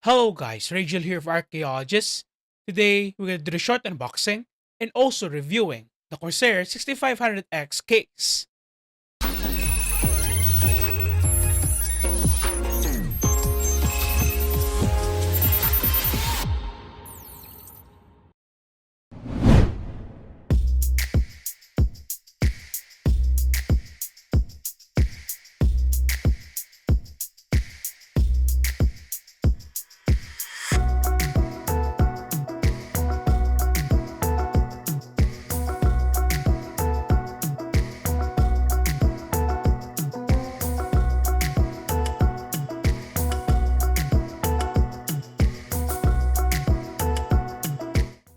Hello guys, Rachel here for Archaeologists. Today, we're going to do the short unboxing and also reviewing the Corsair 6500X case.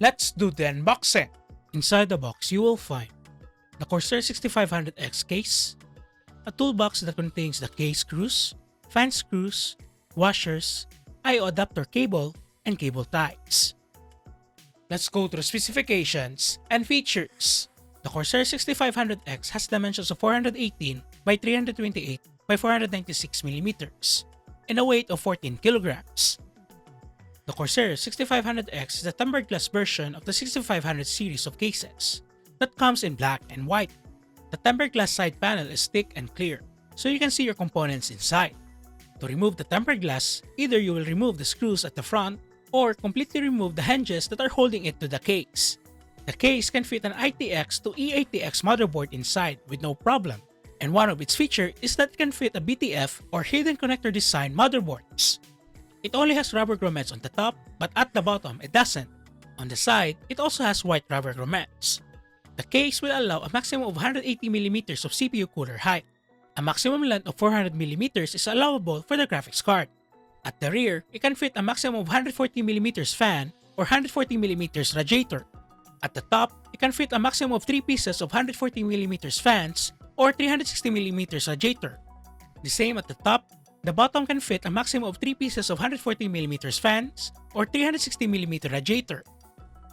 Let's do the unboxing. Inside the box, you will find the Corsair 6500X case, a toolbox that contains the case screws, fan screws, washers, I/O adapter cable, and cable ties. Let's go to the specifications and features. The Corsair 6500X has dimensions of 418 by 328 by 496 millimeters and a weight of 14 kilograms. The Corsair 6500X is a tempered glass version of the 6500 series of cases that comes in black and white. The tempered glass side panel is thick and clear, so you can see your components inside. To remove the tempered glass, either you will remove the screws at the front or completely remove the hinges that are holding it to the case. The case can fit an ITX to eATX motherboard inside with no problem, and one of its features is that it can fit a BTF or hidden connector design motherboards. It only has rubber grommets on the top, but at the bottom it doesn't. On the side, it also has white rubber grommets. The case will allow a maximum of 180mm of CPU cooler height. A maximum length of 400mm is allowable for the graphics card. At the rear, it can fit a maximum of 140mm fan or 140mm radiator. At the top, it can fit a maximum of 3 pieces of 140mm fans or 360mm radiator. The same at the top. The bottom can fit a maximum of 3 pieces of 140mm fans or 360mm radiator.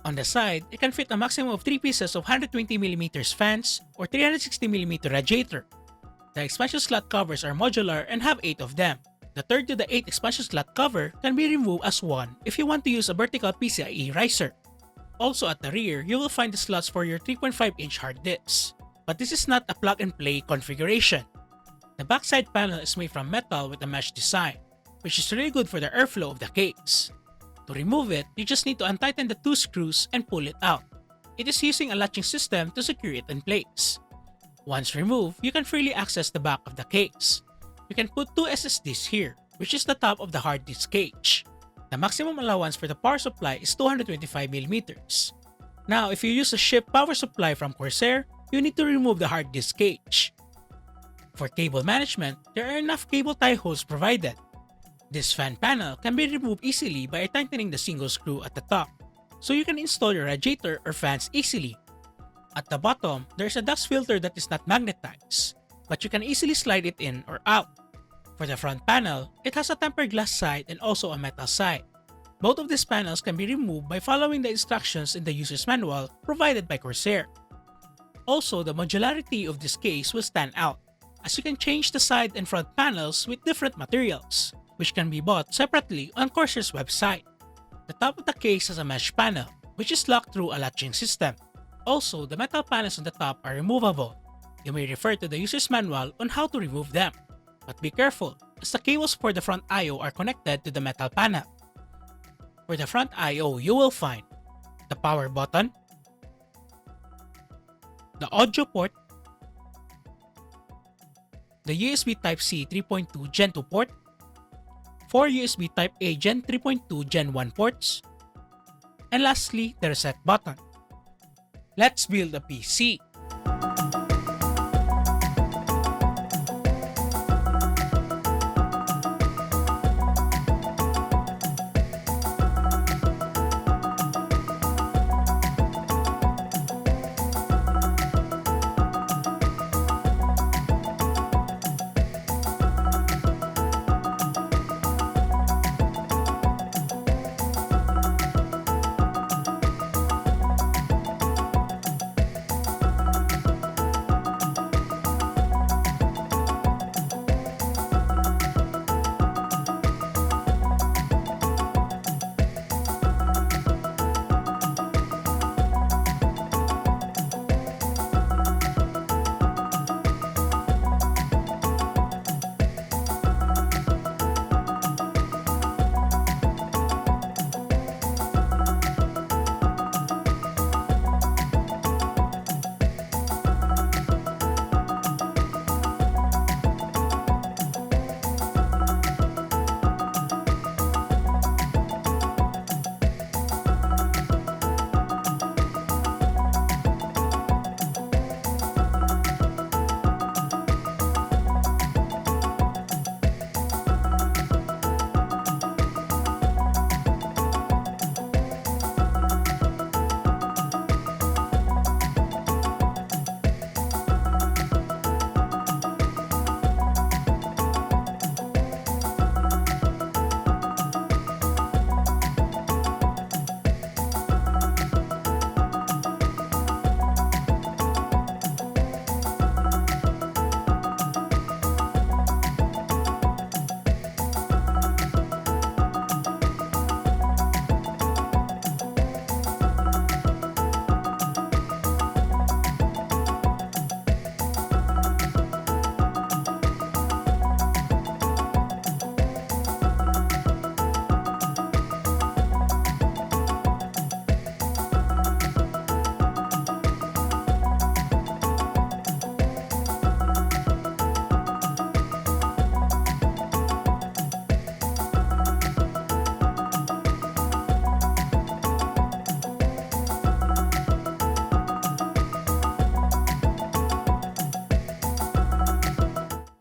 On the side, it can fit a maximum of 3 pieces of 120mm fans or 360mm radiator. The expansion slot covers are modular and have 8 of them. The third to the 8th expansion slot cover can be removed as one if you want to use a vertical PCIe riser. Also at the rear, you will find the slots for your 3.5-inch hard disks. But this is not a plug-and-play configuration. The backside panel is made from metal with a mesh design, which is really good for the airflow of the case. To remove it, you just need to untighten the 2 screws and pull it out. It is using a latching system to secure it in place. Once removed, you can freely access the back of the case. You can put 2 SSDs here, which is the top of the hard disk cage. The maximum allowance for the power supply is 225mm. Now, if you use a shipped power supply from Corsair, you need to remove the hard disk cage. For cable management, there are enough cable tie holes provided. This fan panel can be removed easily by tightening the single screw at the top, so you can install your radiator or fans easily. At the bottom, there is a dust filter that is not magnetized, but you can easily slide it in or out. For the front panel, it has a tempered glass side and also a metal side. Both of these panels can be removed by following the instructions in the user's manual provided by Corsair. Also, the modularity of this case will stand out, as you can change the side and front panels with different materials, which can be bought separately on Corsair's website. The top of the case has a mesh panel, which is locked through a latching system. Also, the metal panels on the top are removable. You may refer to the user's manual on how to remove them. But be careful, as the cables for the front I/O are connected to the metal panel. For the front I/O, you will find the power button, the audio port, the USB Type-C 3.2 Gen 2 port, 4 USB Type-A Gen 3.2 Gen 1 ports, and lastly, the reset button. Let's build a PC.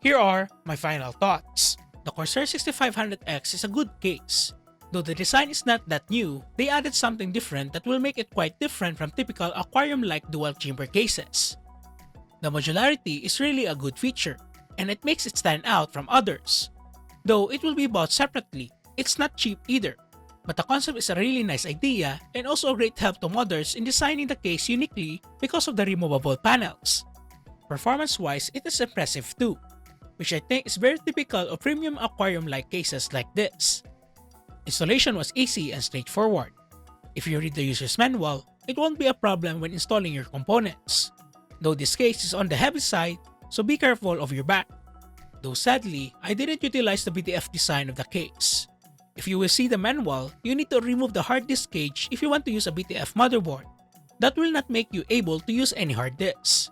Here are my final thoughts. The CORSAIR 6500X is a good case. Though the design is not that new, they added something different that will make it quite different from typical aquarium-like dual chamber cases. The modularity is really a good feature, and it makes it stand out from others. Though it will be bought separately, it's not cheap either. But the concept is a really nice idea and also a great help to modders in designing the case uniquely because of the removable panels. Performance-wise, it is impressive too, which I think is very typical of premium aquarium-like cases like this. Installation was easy and straightforward. If you read the user's manual, it won't be a problem when installing your components. Though this case is on the heavy side, so be careful of your back. Though sadly, I didn't utilize the BTF design of the case. If you will see the manual, you need to remove the hard disk cage if you want to use a BTF motherboard. That will not make you able to use any hard disks.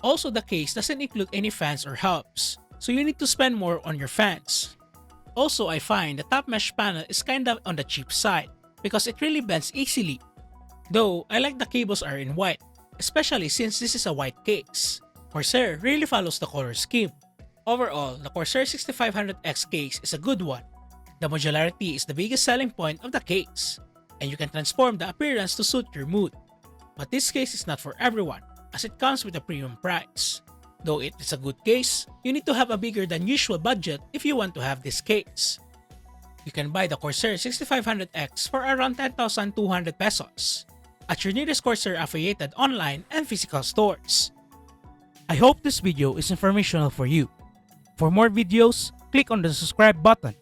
Also, the case doesn't include any fans or hubs, so you need to spend more on your fans. Also, I find the top mesh panel is kinda on the cheap side because it really bends easily. Though, I like the cables are in white, especially since this is a white case. CORSAIR really follows the color scheme. Overall, the CORSAIR 6500X case is a good one. The modularity is the biggest selling point of the case, and you can transform the appearance to suit your mood. But this case is not for everyone, as it comes with a premium price. Though it is a good case, you need to have a bigger than usual budget if you want to have this case. You can buy the CORSAIR 6500X for around 10,200 pesos at your nearest CORSAIR affiliated online and physical stores. I hope this video is informational for you. For more videos, click on the subscribe button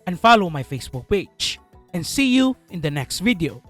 and follow my Facebook page. And see you in the next video.